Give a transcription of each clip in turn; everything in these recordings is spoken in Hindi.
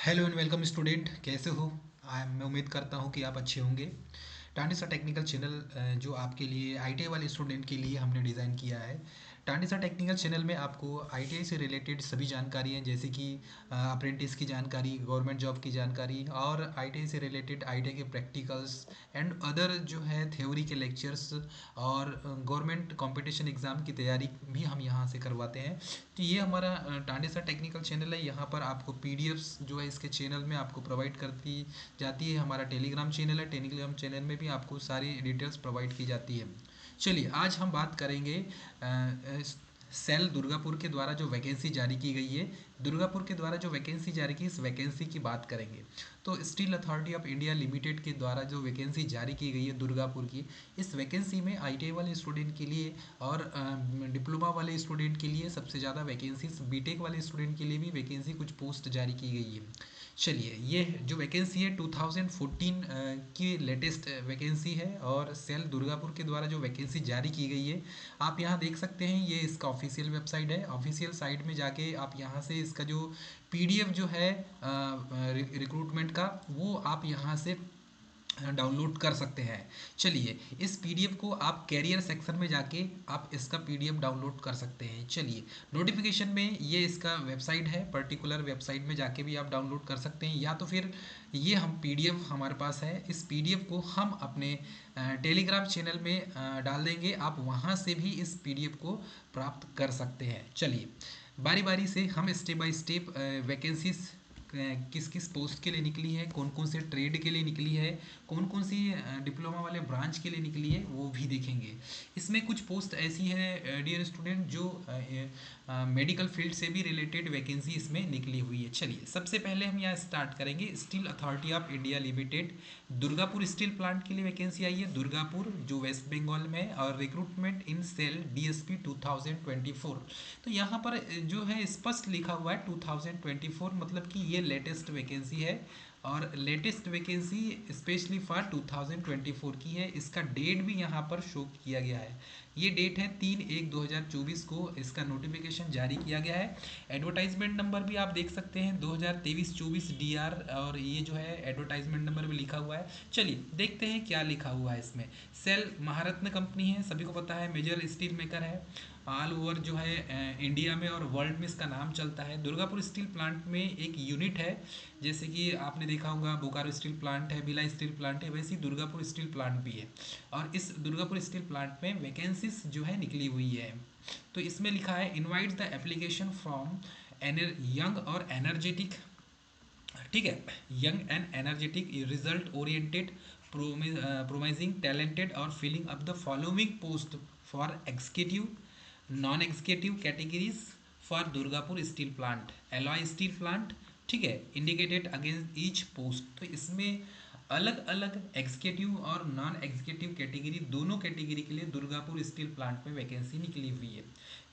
हेलो एंड वेलकम स्टूडेंट, कैसे हो? मैं उम्मीद करता हूँ कि आप अच्छे होंगे। टांडिसा टेक्निकल चैनल जो आपके लिए आईटीआई वाले स्टूडेंट के लिए हमने डिज़ाइन किया है। टांडिसा टेक्निकल चैनल में आपको आईटीआई से रिलेटेड सभी जानकारियाँ जैसे कि अप्रेंटिस की जानकारी, गवर्नमेंट जॉब की जानकारी और आईटीआई से रिलेटेड आईटीआई के प्रैक्टिकल्स एंड अदर जो है थ्योरी के लेक्चर्स और गवर्नमेंट कंपटीशन एग्ज़ाम की तैयारी भी हम यहाँ से करवाते हैं। तो ये हमारा टांडिसा टेक्निकल चैनल है। यहाँ पर आपको पीडीएफ्स जो है इसके चैनल में आपको प्रोवाइड करती जाती है। हमारा टेलीग्राम चैनल है, टेलीग्राम चैनल में भी आपको सारी डिटेल्स प्रोवाइड की जाती है। चलिए आज हम बात करेंगे सेल दुर्गापुर के द्वारा जो वैकेंसी जारी की गई है। दुर्गापुर के द्वारा जो वैकेंसी जारी की, इस वैकेंसी की बात करेंगे। तो steel authority of India limited के द्वारा जो वैकेंसी जारी की गई है दुर्गापुर की, इस वैकेंसी में आईटीआई वाले स्टूडेंट के लिए और डिप्लोमा वाले स्टूडेंट के लिए सबसे ज़्यादा वैकेंसीज, बीटेक वाले स्टूडेंट के लिए भी वैकेंसी कुछ पोस्ट जारी की गई है। चलिए, ये जो वैकेंसी है 2014 की लेटेस्ट वैकेंसी है और सेल दुर्गापुर के द्वारा जो वैकेंसी जारी की गई है, आप यहाँ देख सकते हैं। ये इसका ऑफिशियल वेबसाइट है। ऑफिशियल साइट में जाके आप यहाँ से इसका जो पीडीएफ जो है रिक्रूटमेंट का, वो आप यहाँ से डाउनलोड कर सकते हैं। चलिए, इस पीडीएफ को आप कैरियर सेक्शन में जाके आप इसका पीडीएफ डाउनलोड कर सकते हैं। चलिए, नोटिफिकेशन में ये इसका वेबसाइट है, पर्टिकुलर वेबसाइट में जाके भी आप डाउनलोड कर सकते हैं, या तो फिर ये हम पीडीएफ हमारे पास है, इस पीडीएफ को हम अपने टेलीग्राम चैनल में डाल देंगे। आप वहाँ से भी इस पीडीएफ को प्राप्त कर सकते हैं। चलिए, बारी बारी से हम स्टेप बाय स्टेप वैकेंसीज किस किस पोस्ट के लिए निकली है, कौन कौन से ट्रेड के लिए निकली है, कौन कौन सी डिप्लोमा वाले ब्रांच के लिए निकली है, वो भी देखेंगे। इसमें कुछ पोस्ट ऐसी है डियर स्टूडेंट जो मेडिकल फील्ड से भी रिलेटेड वैकेंसी इसमें निकली हुई है। चलिए, सबसे पहले हम यहाँ स्टार्ट करेंगे। Steel authority of India limited Durgapur steel plant के लिए वैकेंसी आई है, दुर्गापुर जो वेस्ट बंगाल में, और रिक्रूटमेंट इन सेल डीएसपी 2024। तो यहाँ पर जो है स्पष्ट लिखा हुआ है 2024, मतलब कि ये लेटेस्ट वैकेंसी है और लेटेस्ट वैकेंसी स्पेशली फॉर 2024 की है। इसका डेट भी यहाँ पर शो किया गया है। ये डेट है 3/1/2024 को इसका नोटिफिकेशन जारी किया गया है। एडवर्टाइजमेंट नंबर भी आप देख सकते हैं 2023-24 डीआर, और ये जो है एडवर्टाइजमेंट नंबर भी लिखा हुआ है। चलिए देखते हैं क्या लिखा हुआ है इसमें। सेल महारत्न कंपनी है, सभी को पता है, मेजर स्टील मेकर है ऑल ओवर जो है इंडिया में और वर्ल्ड में इसका नाम चलता है। दुर्गापुर स्टील प्लांट में एक यूनिट है, जैसे कि आपने देखा होगा बोकारो स्टील प्लांट है, भिलाई स्टील प्लांट है, वैसे ही दुर्गापुर स्टील प्लांट भी है। और इस दुर्गापुर स्टील प्लांट में वैकेंसीज जो है निकली हुई है। तो इसमें लिखा है invite the application from young और एनर्जेटिक, ठीक है, young and energetic result oriented promising talented और filling up the following post for executive non executive categories for Durgapur steel plant, alloy steel plant, ठीक है, इंडिकेटेड अगेंस्ट ईच पोस्ट। तो इसमें अलग अलग एग्जीक्यूटिव और नॉन एग्जीक्यूटिव कैटेगरी, दोनों कैटेगरी के लिए दुर्गापुर स्टील प्लांट में वैकेंसी निकली हुई है।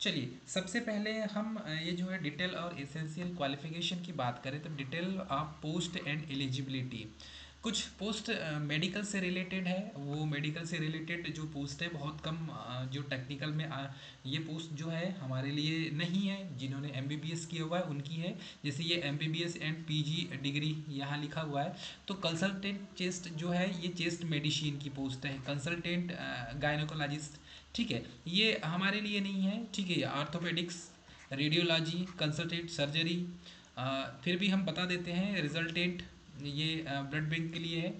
चलिए, सबसे पहले हम ये जो है डिटेल और एसेंशियल क्वालिफिकेशन की बात करें तो detail of post and eligibility. कुछ पोस्ट मेडिकल से रिलेटेड है, वो मेडिकल से रिलेटेड जो पोस्ट है बहुत कम, जो टेक्निकल में ये पोस्ट जो है हमारे लिए नहीं है, जिन्होंने एमबीबीएस किया हुआ है उनकी है। जैसे ये एमबीबीएस एंड पीजी डिग्री यहाँ लिखा हुआ है। तो कंसल्टेंट चेस्ट जो है, ये चेस्ट मेडिसिन की पोस्ट है, कंसल्टेंट गायनोकोलॉजिस्ट, ठीक है, ये हमारे लिए नहीं है, ठीक है। ऑर्थोपेडिक्स, रेडियोलॉजी, कंसल्टेंट सर्जरी, फिर भी हम बता देते हैं रिजल्टेंट, ये ब्लड बैंक के लिए है।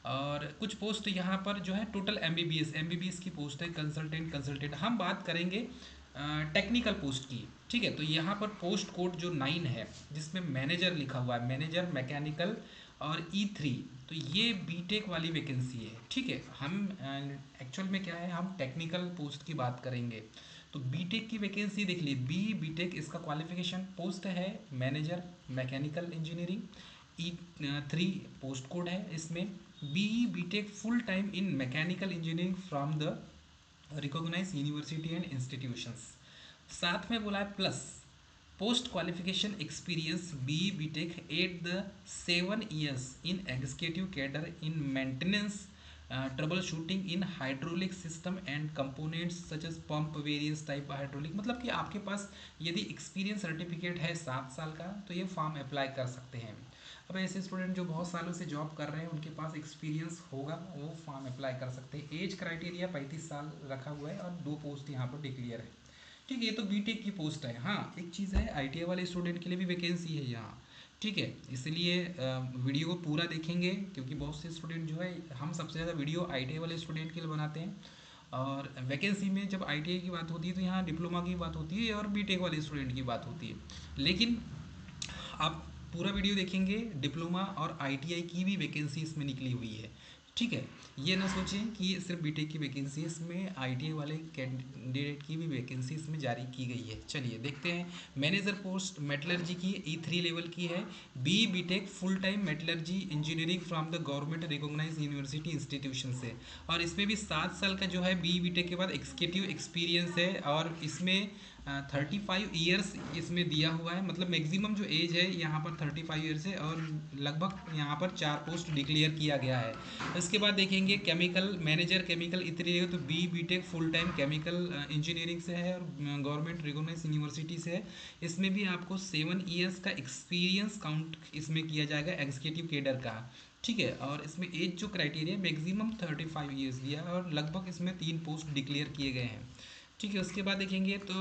और कुछ पोस्ट यहाँ पर जो है टोटल एमबीबीएस की पोस्ट है, कंसल्टेंट कंसल्टेंट। हम बात करेंगे टेक्निकल पोस्ट की, ठीक है। तो यहाँ पर पोस्ट कोड जो 9 है, जिसमें मैनेजर लिखा हुआ है, मैनेजर मैकेनिकल और E3, तो ये बीटेक वाली वैकेंसी है, ठीक है। हम एक्चुअल में क्या है, हम टेक्निकल पोस्ट की बात करेंगे। तो बीटेक की वैकेंसी देख ली, बीटेक इसका क्वालिफिकेशन पोस्ट है manager mechanical engineering. E3 post code है इसमें। BTech full time in mechanical engineering from the recognise university and institutions. साथ में बोला है plus post qualification experience BTech at the 7 years in executive cadre in maintenance, trouble shooting in hydraulic system and components such as pump various type hydraulic. मतलब कि आपके पास यदि एक्सपीरियंस सर्टिफिकेट है 7 साल का, तो ये फॉर्म अप्लाई कर सकते हैं। अब ऐसे स्टूडेंट जो बहुत सालों से जॉब कर रहे हैं उनके पास एक्सपीरियंस होगा, वो फॉर्म अप्लाई कर सकते हैं। एज क्राइटेरिया 35 साल रखा हुआ है और 2 पोस्ट यहाँ पर डिक्लेयर है। ठीक है, ये तो बीटेक की पोस्ट है। हाँ, एक चीज़ है, आईटीआई वाले स्टूडेंट के लिए भी वैकेंसी है यहाँ। ठीक है, इसलिए वीडियो को पूरा देखेंगे, क्योंकि बहुत से स्टूडेंट जो है, हम सबसे ज़्यादा वीडियो आईटीआई वाले स्टूडेंट के लिए बनाते हैं। और वैकेंसी में जब आईटीआई की बात होती है तो यहाँ डिप्लोमा की बात होती है और बीटेक वाले स्टूडेंट की बात होती है। लेकिन आप पूरा वीडियो देखेंगे, डिप्लोमा और आईटीआई की भी वैकेंसी इसमें निकली हुई है। ठीक है, ये ना सोचें कि सिर्फ बीटेक की वैकेंसी है, इसमें आईटीआई वाले कैंडिडेट की भी वैकेंसी इसमें जारी की गई है। चलिए देखते हैं। मैनेजर पोस्ट मेटलर्जी की E3 लेवल की है। BTech full time metallurgy engineering from the government recognise university institution से। और इसमें भी 7 साल का जो है बीटेक के बाद एग्जीक्यूटिव एक्सपीरियंस है, और इसमें 35 ईयर्स इसमें दिया हुआ है। मतलब मैक्सिमम जो एज है यहाँ पर 35 ईयर्स है, और लगभग यहाँ पर 4 पोस्ट डिक्लेयर किया गया है। इसके बाद देखेंगे केमिकल मैनेजर केमिकल इतनी, तो BTech full time chemical engineering से है और गवर्नमेंट रिकॉग्नाइज यूनिवर्सिटी से है। इसमें भी आपको 7 ईयर्स का एक्सपीरियंस काउंट इसमें किया जाएगा एग्जीक्यूटिव कैडर का। ठीक है, और इसमें एज जो क्राइटेरिया मैक्सिमम 35 ईयर्स दिया है, और लगभग इसमें 3 पोस्ट डिक्लेयर किए गए हैं। ठीक है, उसके बाद देखेंगे तो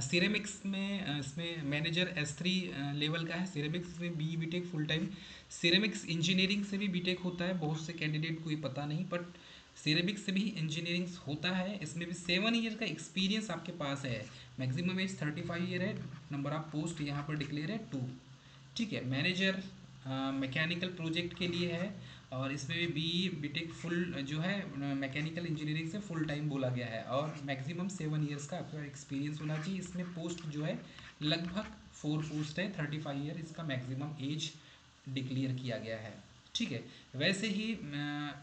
सिरेमिक्स में इसमें मैनेजर S3 लेवल का है। सिरेमिक्स में BTech full time. Ceramics engineering से भी बीटेक होता है, बहुत से कैंडिडेट को ये पता नहीं, बट सिरेमिक्स से भी इंजीनियरिंग होता है। इसमें भी 7 ईयर का एक्सपीरियंस आपके पास है। मैक्सिमम एज 35 ईयर है। नंबर ऑफ पोस्ट यहाँ पर डिक्लेयर है 2। ठीक है, मैनेजर मैकेनिकल प्रोजेक्ट के लिए है, और इसमें भी बीटेक फुल जो है मैकेनिकल इंजीनियरिंग से फुल टाइम बोला गया है, और मैक्सिमम 7 ईयर्स का आपका एक्सपीरियंस होना चाहिए। इसमें पोस्ट जो है लगभग 4 पोस्ट है, 35 ईयर इसका मैक्सिमम एज डिक्लेयर किया गया है। ठीक है, वैसे ही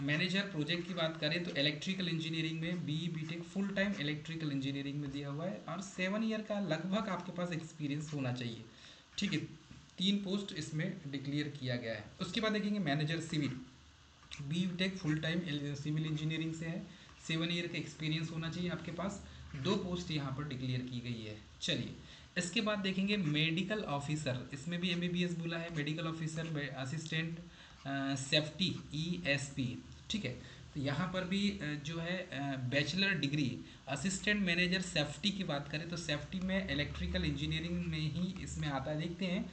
मैनेजर प्रोजेक्ट की बात करें तो इलेक्ट्रिकल इंजीनियरिंग में BTech full time electrical engineering में दिया हुआ है, और 7 ईयर का लगभग आपके पास एक्सपीरियंस होना चाहिए। ठीक है, 3 पोस्ट इसमें डिक्लेयर किया गया है। उसके बाद देखेंगे manager civil. BTech full time civil engineering से है। 7 ईयर का एक्सपीरियंस होना चाहिए आपके पास। 2 पोस्ट यहाँ पर डिक्लेयर की गई है। चलिए, इसके बाद देखेंगे मेडिकल ऑफिसर। इसमें भी एमबीबीएस बोला है। Medical officer assistant safety ESP। ठीक है, तो यहाँ पर भी जो है bachelor degree assistant manager safety की बात करें तो सेफ्टी में इलेक्ट्रिकल इंजीनियरिंग में ही इसमें आता है। देखते हैं,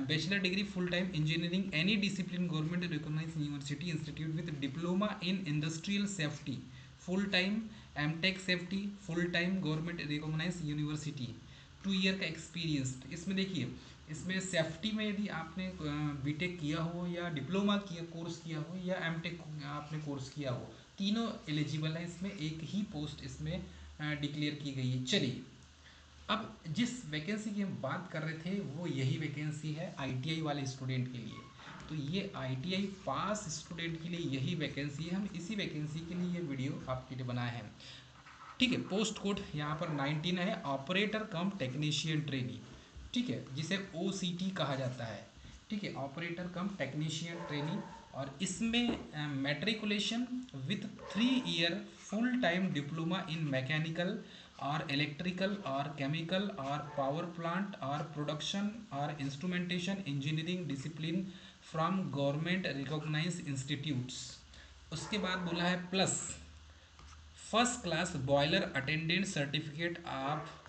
bachelor degree full time engineering any discipline government recognise university institute with diploma in industrial safety full time. MTech safety full time government recognise university 2 year का एक्सपीरियंस। इसमें देखिए, इसमें सेफ्टी में यदि आपने बीटेक किया हो या डिप्लोमा किया कोर्स किया हो या एमटेक आपने कोर्स किया हो, तीनों एलिजिबल है। इसमें एक ही पोस्ट इसमें डिक्लेयर की गई है। चलिए, अब जिस वैकेंसी की हम बात कर रहे थे वो यही वैकेंसी है आईटीआई वाले स्टूडेंट के लिए। तो ये आईटीआई पास स्टूडेंट के लिए यही वैकेंसी है। हम इसी वैकेंसी के लिए ये वीडियो आपके लिए बनाए हैं। ठीक है, पोस्ट कोड यहाँ पर 19 है, ऑपरेटर कम टेक्नीशियन ट्रेनी। ठीक है, जिसे OCT कहा जाता है। ठीक है, ऑपरेटर कम टेक्नीशियन ट्रेनी। और इसमें matriculation with 3 year full time diploma in mechanical और इलेक्ट्रिकल और केमिकल और पावर प्लांट और प्रोडक्शन और instrumentation engineering discipline from government recognise institutes. उसके बाद बोला है plus first class boiler attendant certificate of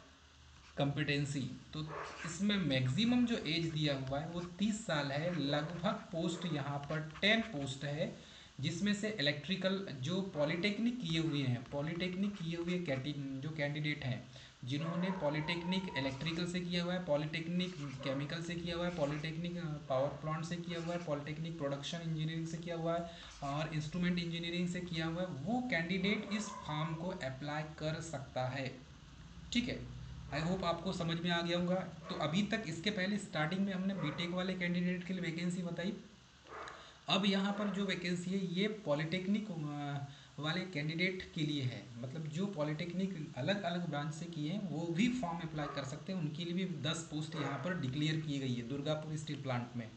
competency. तो इसमें मैक्सिमम जो एज दिया हुआ है वो 30 साल है। लगभग पोस्ट यहाँ पर 10 पोस्ट है, जिसमें से इलेक्ट्रिकल जो पॉलिटेक्निक किए हुए हैं, पॉलिटेक्निक किए हुए जो कैंडिडेट हैं, जिन्होंने पॉलिटेक्निक इलेक्ट्रिकल से किया हुआ है, पॉलिटेक्निक केमिकल से किया हुआ है, पॉलिटेक्निक पावर प्लांट से किया हुआ है, पॉलिटेक्निक प्रोडक्शन इंजीनियरिंग से किया हुआ है और इंस्ट्रूमेंट इंजीनियरिंग से किया हुआ है, वो कैंडिडेट इस फॉर्म को अप्लाई कर सकता है। ठीक है, आई होप आपको समझ में आ गया होगा। तो अभी तक इसके पहले स्टार्टिंग में हमने बीटेक वाले कैंडिडेट के लिए वैकेंसी बताई। अब यहाँ पर जो वैकेंसी है ये पॉलिटेक्निक वाले कैंडिडेट के लिए है। मतलब जो पॉलिटेक्निक अलग अलग ब्रांच से किए हैं वो भी फॉर्म अप्लाई कर सकते हैं। उनके लिए भी 10 पोस्ट यहाँ पर डिक्लेयर की गई है दुर्गापुर स्टील प्लांट में।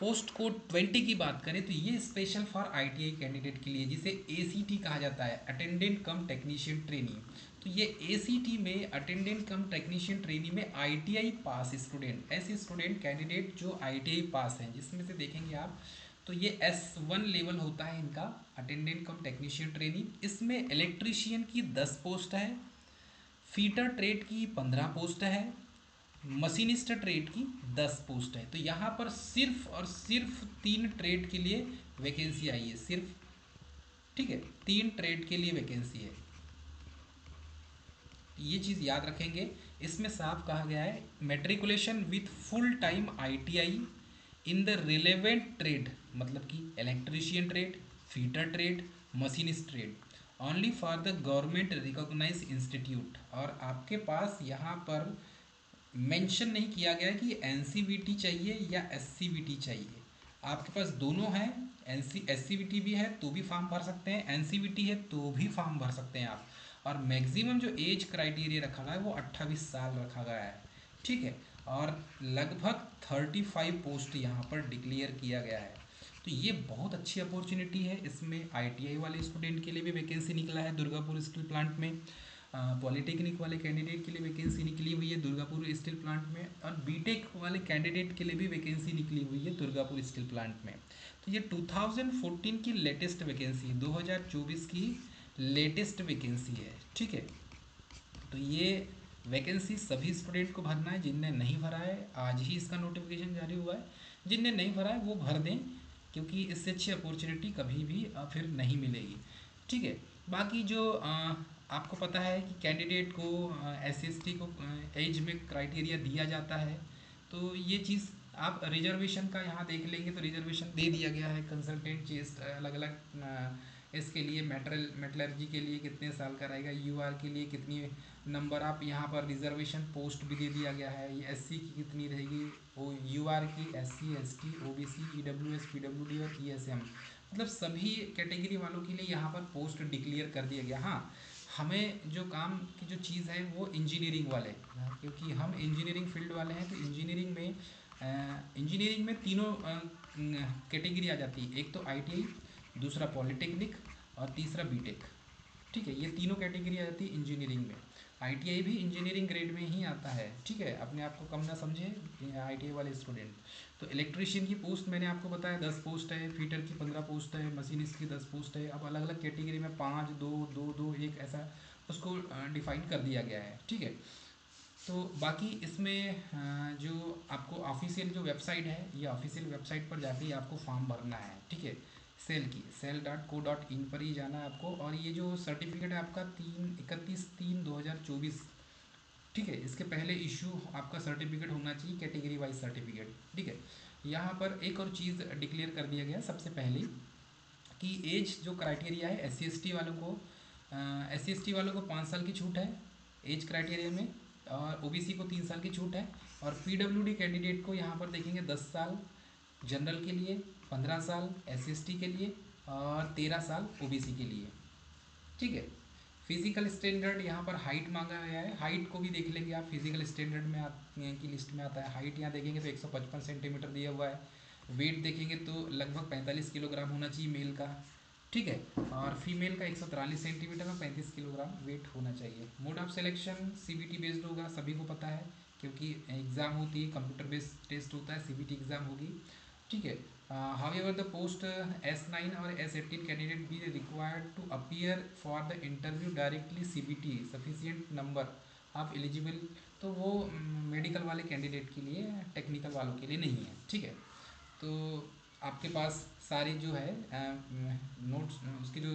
पोस्ट कोड 20 की बात करें तो ये स्पेशल फॉर आईटीआई कैंडिडेट के लिए, जिसे एसीटी कहा जाता है, अटेंडेंट कम टेक्नीशियन ट्रेनी। तो ये एसीटी में अटेंडेंट कम टेक्नीशियन ट्रेनी में आईटीआई पास स्टूडेंट, ऐसे स्टूडेंट कैंडिडेट जो आईटीआई पास हैं, जिसमें से देखेंगे आप तो ये S1 लेवल होता है इनका, अटेंडेंट कम टेक्नीशियन ट्रेनी। इसमें इलेक्ट्रीशियन की 10 पोस्ट है, फीटर ट्रेड की 15 पोस्ट है, मशीनिस्ट ट्रेड की 10 पोस्ट है। तो यहाँ पर सिर्फ और सिर्फ 3 ट्रेड के लिए वैकेंसी आई है सिर्फ, ठीक है, 3 ट्रेड के लिए वैकेंसी है, ये चीज़ याद रखेंगे। इसमें साफ कहा गया है matriculation with full time ITI in the relevant trade, मतलब कि electrician trade, fitter trade, machinist trade, only for the government recognise institute. और आपके पास यहाँ पर मेंशन नहीं किया गया कि एनसीवीटी चाहिए या एससीवीटी चाहिए, आपके पास दोनों है। एससीवीटी भी है तो भी फॉर्म भर सकते हैं, एनसीवीटी है तो भी फॉर्म भर सकते हैं आप। और मैक्सिमम जो एज क्राइटेरिया रखा गया है वो 28 साल रखा गया है, ठीक है। और लगभग 35 पोस्ट यहाँ पर डिक्लेयर किया गया है। तो ये बहुत अच्छी अपॉर्चुनिटी है। इसमें आईटीआई वाले स्टूडेंट के लिए भी वैकेंसी निकला है दुर्गापुर स्टील प्लांट में, पॉलिटेक्निक वाले कैंडिडेट के लिए वैकेंसी निकली हुई है दुर्गापुर स्टील प्लांट में, और बीटेक वाले कैंडिडेट के लिए भी वैकेंसी निकली हुई है दुर्गापुर स्टील प्लांट में। तो ये 2014 की लेटेस्ट वैकेंसी है, 2024 की लेटेस्ट वैकेंसी है, ठीक है। तो ये वैकेंसी सभी स्टूडेंट को भरना है, जिनने नहीं भरा है आज ही इसका नोटिफिकेशन जारी हुआ है, जिनने नहीं भरा है वो भर दें, क्योंकि इससे अच्छी अपॉर्चुनिटी कभी भी फिर नहीं मिलेगी, ठीक है। बाकी जो आपको पता है कि कैंडिडेट को एससी को एज में क्राइटेरिया दिया जाता है, तो ये चीज़ आप रिजर्वेशन का यहाँ देख लेंगे तो रिजर्वेशन दे दिया गया है। कंसल्टेंट चेस्ट अलग अलग इसके लिए मेटलर्जी के लिए कितने साल का रहेगा, यूआर के लिए कितनी नंबर, आप यहाँ पर रिजर्वेशन पोस्ट भी दे दिया गया है। ये एससी की कितनी रहेगी, वो यूआर की, SC, ST, OBC, EWS, PWD और ईएसएम, मतलब सभी कैटेगरी वालों के लिए यहाँ पर पोस्ट डिक्लेयर कर दिया गया। हाँ, हमें जो काम की जो चीज़ है वो इंजीनियरिंग वाले, क्योंकि हम इंजीनियरिंग फील्ड वाले हैं, तो इंजीनियरिंग में तीनों कैटेगरी आ जाती है, एक तो आईटीआई, दूसरा पॉलिटेक्निक और तीसरा बीटेक, ठीक है। ये तीनों कैटेगरी आ जाती है इंजीनियरिंग में। आईटीआई भी इंजीनियरिंग ग्रेड में ही आता है, ठीक है, अपने आप को कम ना समझे आईटीआई वाले स्टूडेंट। तो इलेक्ट्रीशियन की पोस्ट मैंने आपको बताया 10 पोस्ट है, फीटर की 15 पोस्ट है, मशीनिस्ट की 10 पोस्ट है। अब अलग अलग कैटेगरी में 5, 2, 2, 2, 1 ऐसा उसको डिफाइन कर दिया गया है, ठीक है। तो बाकी इसमें जो आपको ऑफिशियल जो वेबसाइट है, ये ऑफिशियल वेबसाइट पर जाके ही आपको फॉर्म भरना है, ठीक है। सेल.co.in पर ही जाना है आपको। और ये जो सर्टिफिकेट है आपका 31/3/2024, ठीक है, इसके पहले इशू आपका सर्टिफिकेट होना चाहिए, कैटेगरी वाइज सर्टिफिकेट, ठीक है। यहाँ पर एक और चीज़ डिक्लेयर कर दिया गया सबसे पहले कि एज जो क्राइटेरिया है एस सी एस टी वालों को 5 साल की छूट है एज क्राइटेरिया में, और ओबीसी को 3 साल की छूट है, और पीडब्ल्यूडी कैंडिडेट को यहाँ पर देखेंगे 10 साल जनरल के लिए, 15 साल एससी के लिए और 13 साल ओबीसी के लिए, ठीक है। फिजिकल स्टैंडर्ड यहाँ पर हाइट मांगा गया है, हाइट को भी देख लेंगे आप, फिजिकल स्टैंडर्ड में की लिस्ट में आता है। हाइट यहाँ देखेंगे तो 155 सेंटीमीटर दिया हुआ है। वेट देखेंगे तो लगभग 45 किलोग्राम होना चाहिए मेल का, ठीक है। और फीमेल का 143 सेंटीमीटर और 35 किलोग्राम वेट होना चाहिए। Mode of selection CBT based होगा, सभी को पता है, क्योंकि एग्ज़ाम होती है, कंप्यूटर बेस्ड टेस्ट होता है, सीबीटी एग्ज़ाम होगी, ठीक है। हाउएवर द पोस्ट S9 और S18 candidate be required to appear for the interview directly CBT sufficient number of eligible, तो वो मेडिकल वाले कैंडिडेट के लिए, टेक्निकल वालों के लिए नहीं है, ठीक है। तो आपके पास सारी जो है नोट्स, उसके जो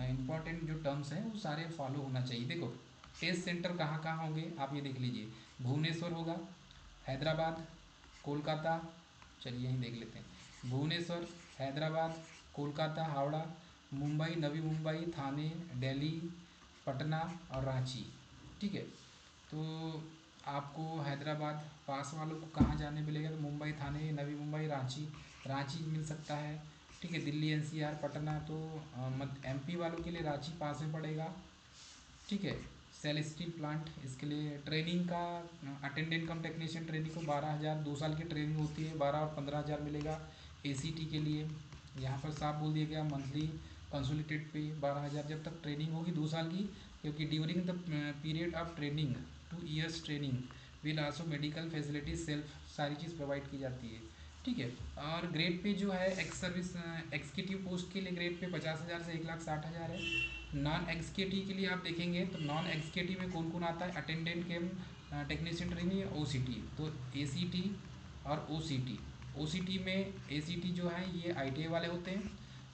इम्पोर्टेंट जो टर्म्स हैं वो सारे फॉलो होना चाहिए। देखो, टेस्ट सेंटर कहाँ कहाँ होंगे आप ये देख लीजिए, भुवनेश्वर होगा, हैदराबाद, कोलकाता, चलिए यहीं देख लेते हैं, भुवनेश्वर, हैदराबाद, कोलकाता, हावड़ा, मुंबई, नवी मुंबई, थाने, दिल्ली, पटना और रांची, ठीक है। तो आपको हैदराबाद पास वालों को कहाँ जाने मिलेगा, तो मुंबई, थाने, नवी मुंबई, रांची, रांची मिल सकता है, ठीक है। दिल्ली एनसीआर, पटना, तो एमपी वालों के लिए रांची पास में पड़ेगा, ठीक है। सेल स्टील प्लांट, इसके लिए ट्रेनिंग का अटेंडेंट कम टेक्नीशियन ट्रेनिंग को 12,000, 2 साल की ट्रेनिंग होती है, 12 और 15,000 मिलेगा। एसीटी के लिए यहाँ पर साफ बोल दिया गया मंथली कंसोलिडेटेड पे 12,000 जब तक ट्रेनिंग होगी 2 साल की, क्योंकि during the period of training 2 years training will also medical facilities self सारी चीज़ प्रोवाइड की जाती है। ठीक है। और ग्रेड पे जो है एक्स सर्विस एग्जीक्यूटिव पोस्ट के लिए ग्रेड पे 50,000 से 1,60,000 है। नॉन एग्जीक्यूटिव के लिए आप देखेंगे तो नॉन एग्जीक्यूटिव में कौन कौन आता है, अटेंडेंट केम टेक्नीशियन ट्रेनिंग, ओसीटी। तो एसीटी और ओसीटी, ओसीटी में एसीटी जो है ये आईटीआई वाले होते हैं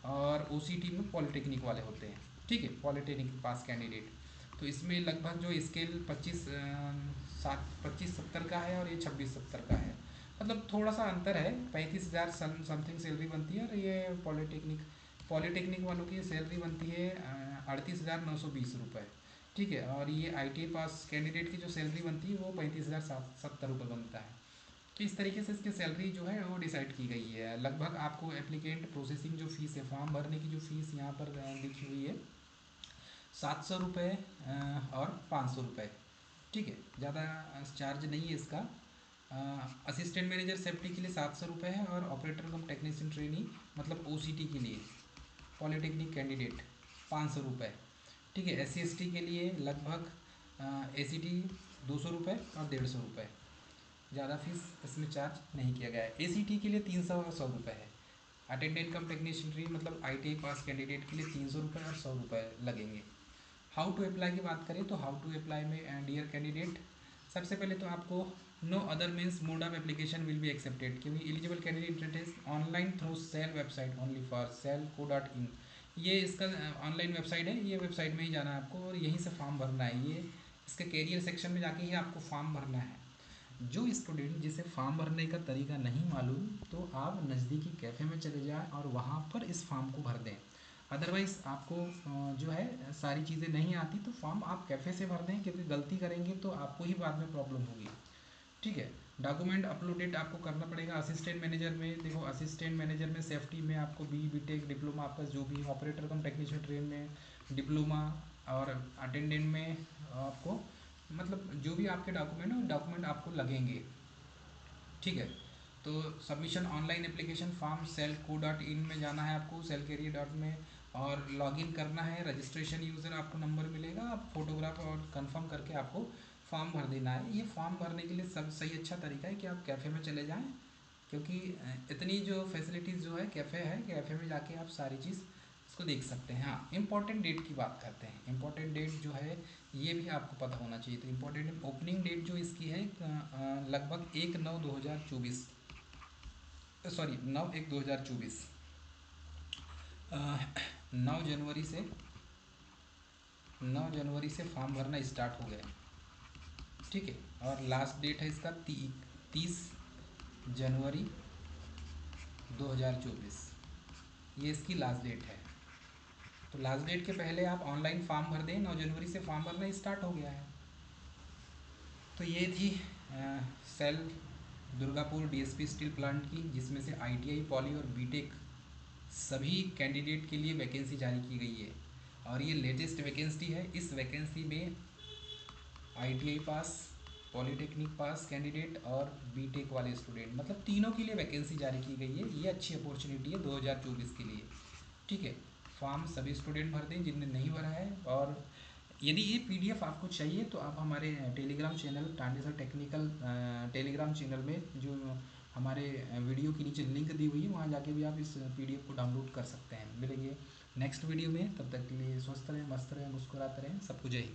और ओसीटी में पॉलिटेक्निक वाले होते हैं। ठीक है, पॉलिटेक्निक पास कैंडिडेट। तो इसमें लगभग जो स्केल 25-70 का है और ये 26-70 का है, मतलब थोड़ा सा अंतर है। 35,000 समथिंग सैलरी बनती है और ये पॉलिटेक्निक वालों की सैलरी बनती है 38,920 रुपये। ठीक है। और ये आईटीआई पास कैंडिडेट की जो सैलरी बनती है वो 35,070 रुपये बनता है। तो इस तरीके से इसकी सैलरी जो है वो डिसाइड की गई है। लगभग आपको एप्लीकेंट प्रोसेसिंग जो फीस है, फॉर्म भरने की जो फीस यहाँ पर लिखी हुई है 700 रुपये और 500 रुपये। ठीक है, ज़्यादा चार्ज नहीं है इसका। असिस्टेंट मैनेजर सेफ्टी के लिए 700 रुपये है और ऑपरेटर कम टेक्नीशियन ट्रेनी मतलब ओसीटी के लिए पॉलिटेक्निक कैंडिडेट 500 रुपये। ठीक है। SC ST के लिए लगभग ACT 200 रुपये और 150 रुपये, ज़्यादा फीस इसमें चार्ज नहीं किया गया है। ACT के लिए 300 और 100 रुपये है। अटेंडेंट कम टेक्नीशियन ट्रेनी मतलब ITI पास कैंडिडेट के लिए 300 रुपये और 100 रुपये लगेंगे। हाउ टू अप्लाई की बात करें तो हाउ टू अप्लाई में डियर कैंडिडेट, सबसे पहले तो आपको no other means mode of application will be accepted, क्योंकि eligible candidate is online through SAIL website only for cell.co.in। ये इसका ऑनलाइन वेबसाइट है, ये वेबसाइट में ही जाना है आपको और यहीं से फॉर्म भरना है। ये इसके कैरियर सेक्शन में जाके ही आपको फॉर्म भरना है। जो स्टूडेंट जिसे फॉर्म भरने का तरीका नहीं मालूम तो आप नज़दीकी कैफ़े में चले जाएं और वहाँ पर इस फॉर्म को भर दें। अदरवाइज़ आपको जो है सारी चीज़ें नहीं आती तो फॉर्म आप कैफ़े से भर दें, क्योंकि गलती करेंगे तो आपको ही बाद में प्रॉब्लम होगी। ठीक है। डॉक्यूमेंट अपलोडेड आपको करना पड़ेगा। असिस्टेंट मैनेजर में देखो, असिस्टेंट मैनेजर में सेफ्टी में आपको BTech डिप्लोमा आपका जो भी ऑपरेटर कम टेक्नीशियन ट्रेन में डिप्लोमा, और अटेंडेंट में आपको मतलब जो भी आपके डॉक्यूमेंट है वो डॉक्यूमेंट आपको लगेंगे। ठीक है। तो submission online application form cell.co.in में जाना है आपको, सेल कैरियर डॉट में, और लॉगिन करना है। रजिस्ट्रेशन यूज़र आपको नंबर मिलेगा, आप फोटोग्राफ और कंफर्म करके आपको फॉर्म भर देना है। ये फॉर्म भरने के लिए सब सही अच्छा तरीका है कि आप कैफ़े में चले जाएं, क्योंकि इतनी जो फैसिलिटीज़ जो है कैफ़े है, कैफ़े में जाके आप सारी चीज़ इसको देख सकते हैं। हाँ, इम्पॉर्टेंट डेट की बात करते हैं। इम्पॉर्टेंट डेट जो है ये भी आपको पता होना चाहिए। तो इम्पॉर्टेंट ओपनिंग डेट जो इसकी है लगभग 1/9/2024, सॉरी 9/1/2024, 9 जनवरी से 9 जनवरी से फॉर्म भरना स्टार्ट हो गया। ठीक है। और लास्ट डेट है इसका 30 जनवरी 2024, ये इसकी लास्ट डेट है। तो लास्ट डेट के पहले आप ऑनलाइन फॉर्म भर दें, 9 जनवरी से फॉर्म भरना स्टार्ट हो गया है। तो ये थी SAIL Durgapur DSP steel plant की, जिसमें से ITI पॉली और BTech सभी कैंडिडेट के लिए वैकेंसी जारी की गई है और ये लेटेस्ट वैकेंसी है। इस वैकेंसी में ITI पास, पॉलीटेक्निक पास कैंडिडेट और BTech वाले स्टूडेंट मतलब तीनों के लिए वैकेंसी जारी की गई है। ये अच्छी अपॉर्चुनिटी है 2024 के लिए। ठीक है। फॉर्म सभी स्टूडेंट भर दें जिनने नहीं भरा है। और यदि ये PDF आपको चाहिए तो आप हमारे टेलीग्राम चैनल टांडेसर टेक्निकल टेलीग्राम चैनल में जो हमारे वीडियो के नीचे लिंक दी हुई है वहाँ जाके भी आप इस PDF को डाउनलोड कर सकते हैं। मिलेंगे नेक्स्ट वीडियो में, तब तक के लिए स्वस्थ रहें, मस्त रहें, मुस्कुराते रहें। सबको जय हिंद।